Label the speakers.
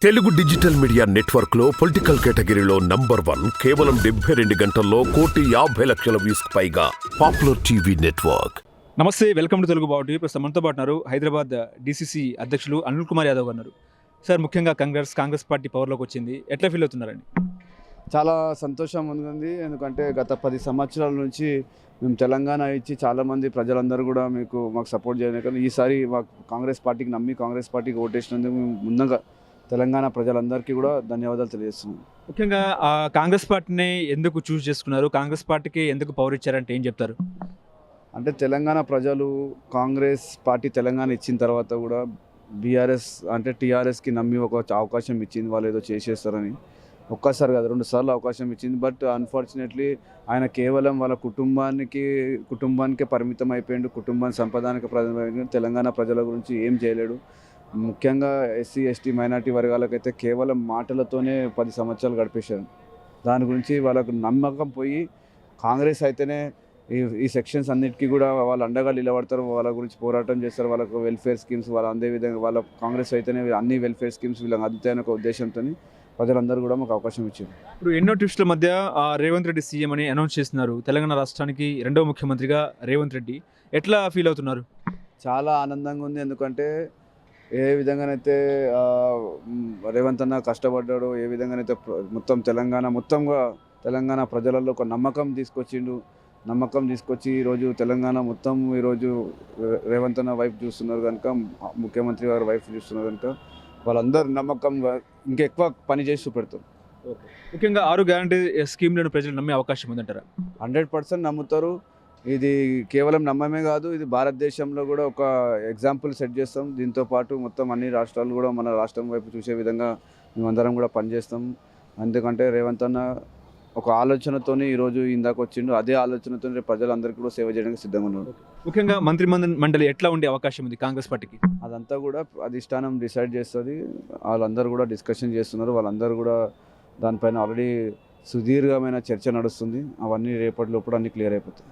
Speaker 1: Telugu digital media network లో political కేటగిరీలో number 1 కేవలం 72 గంటల్లో 1,50,00,000 వ్యూస్ పైగా పాపులర్ టీవీ నెట్వర్క్.
Speaker 2: నమస్తే, వెల్కమ్ టు తెలుగు బావు టీవీ. ప్రస్తుతం మనతో పాటు ఉన్నారు హైదరాబాద్ డీసీసీ అధ్యక్షులు అనిల్ కుమార్ యాదవ్ గారు. సార్, ముఖ్యంగా కాంగ్రెస్ పార్టీ పవర్లోకి వచ్చింది, ఎట్లా ఫీల్ అవుతున్నారండి?
Speaker 3: చాలా సంతోషం ఉంది. ఎందుకంటే గత 10 సంవత్సరాల నుంచి మేము తెలంగాణ ఇచ్చి చాలామంది ప్రజలందరూ కూడా మాకు సపోర్ట్ చేయడానికి ఈసారి మాకు కాంగ్రెస్ పార్టీకి నమ్మి కాంగ్రెస్ పార్టీకి ఓటేసినందుకు మేము ముందుగా తెలంగాణ ప్రజలందరికీ కూడా ధన్యవాదాలు తెలియజేస్తున్నాం.
Speaker 2: ముఖ్యంగా కాంగ్రెస్ పార్టీని ఎందుకు చూస్ చేసుకున్నారు? కాంగ్రెస్ పార్టీకి ఎందుకు పవర్ ఇచ్చారంటే ఏం చెప్తారు?
Speaker 3: అంటే తెలంగాణ ప్రజలు కాంగ్రెస్ పార్టీ తెలంగాణ ఇచ్చిన తర్వాత కూడా బీఆర్ఎస్ అంటే టీఆర్ఎస్కి నమ్మి ఒక అవకాశం ఇచ్చింది, వాళ్ళు ఏదో చేసేస్తారని. ఒక్కసారి కాదు, 2 సార్లు అవకాశం ఇచ్చింది. బట్ అన్ఫార్చునేట్లీ ఆయన కేవలం వాళ్ళ కుటుంబానికే పరిమితం అయిపోయిండు. కుటుంబాన్ని సంపాదనకి తెలంగాణ ప్రజల గురించి ఏం చేయలేడు. ముఖ్యంగా ఎస్సీ ఎస్టీ మైనార్టీ వర్గాలకైతే కేవలం మాటలతోనే 10 సంవత్సరాలు గడిపేశారు. దాని గురించి వాళ్ళకు నమ్మకం పోయి కాంగ్రెస్ అయితేనే ఈ సెక్షన్స్ అన్నిటికీ కూడా వాళ్ళు అండగా నిలబడతారు, వాళ్ళ గురించి పోరాటం చేస్తారు, వాళ్ళకు వెల్ఫేర్ స్కీమ్స్ వాళ్ళ అందే విధంగా వాళ్ళ కాంగ్రెస్ అయితేనే అన్ని వెల్ఫేర్ స్కీమ్స్ వీళ్ళకి అందుతాయని ఒక ఉద్దేశంతో ప్రజలందరూ కూడా మాకు అవకాశం ఇచ్చారు.
Speaker 2: ఇప్పుడు ఎన్నో ట్విస్టుల మధ్య రేవంత్ రెడ్డి సీఎం అని అనౌన్స్ చేస్తున్నారు. తెలంగాణ రాష్ట్రానికి 2వ ముఖ్యమంత్రిగా రేవంత్ రెడ్డి. ఎట్లా ఫీల్ అవుతున్నారు?
Speaker 3: చాలా ఆనందంగా ఉంది. ఎందుకంటే ఏ విధంగానైతే రేవంత్ అన్న కష్టపడ్డాడో, ఏ విధంగానైతే మొత్తం తెలంగాణ ప్రజలలో ఒక నమ్మకం తీసుకొచ్చి ఈరోజు తెలంగాణ మొత్తం ఈరోజు రేవంత్ అన్న వైపు చూస్తున్నారు కనుక, ముఖ్యమంత్రి గారు వైపు చూస్తున్నారు కనుక వాళ్ళందరూ నమ్మకం ఇంకెక్కువ పని చేసి చూపెడతారు.
Speaker 2: ముఖ్యంగా 6 గ్యారంటీ స్కీమ్లను ప్రజలు నమ్మే అవకాశం ఉందంటారా?
Speaker 3: 100% నమ్ముతారు. ఇది కేవలం నమ్మమే కాదు, ఇది భారతదేశంలో కూడా ఒక ఎగ్జాంపుల్ సెట్ చేస్తాం. దీంతో పాటు మొత్తం అన్ని రాష్ట్రాలు కూడా మన రాష్ట్రం వైపు చూసే విధంగా మేమందరం కూడా పనిచేస్తాం. ఎందుకంటే రేవంత్ అన్న ఒక ఆలోచనతోనే ఈరోజు ఇందాక వచ్చిండు, అదే ఆలోచనతో ప్రజలందరికీ కూడా సేవ చేయడానికి సిద్ధంగా ఉన్నారు.
Speaker 2: ముఖ్యంగా మంత్రి మండలి ఎట్లా ఉండే అవకాశం ఉంది కాంగ్రెస్ పార్టీకి?
Speaker 3: అదంతా కూడా అధిష్టానం డిసైడ్ చేస్తుంది. వాళ్ళందరూ కూడా డిస్కషన్ చేస్తున్నారు. వాళ్ళందరూ కూడా దానిపైన ఆల్రెడీ సుదీర్ఘమైన చర్చ నడుస్తుంది. అవన్నీ రేపటి లోపల అన్నీ క్లియర్ అయిపోతాయి.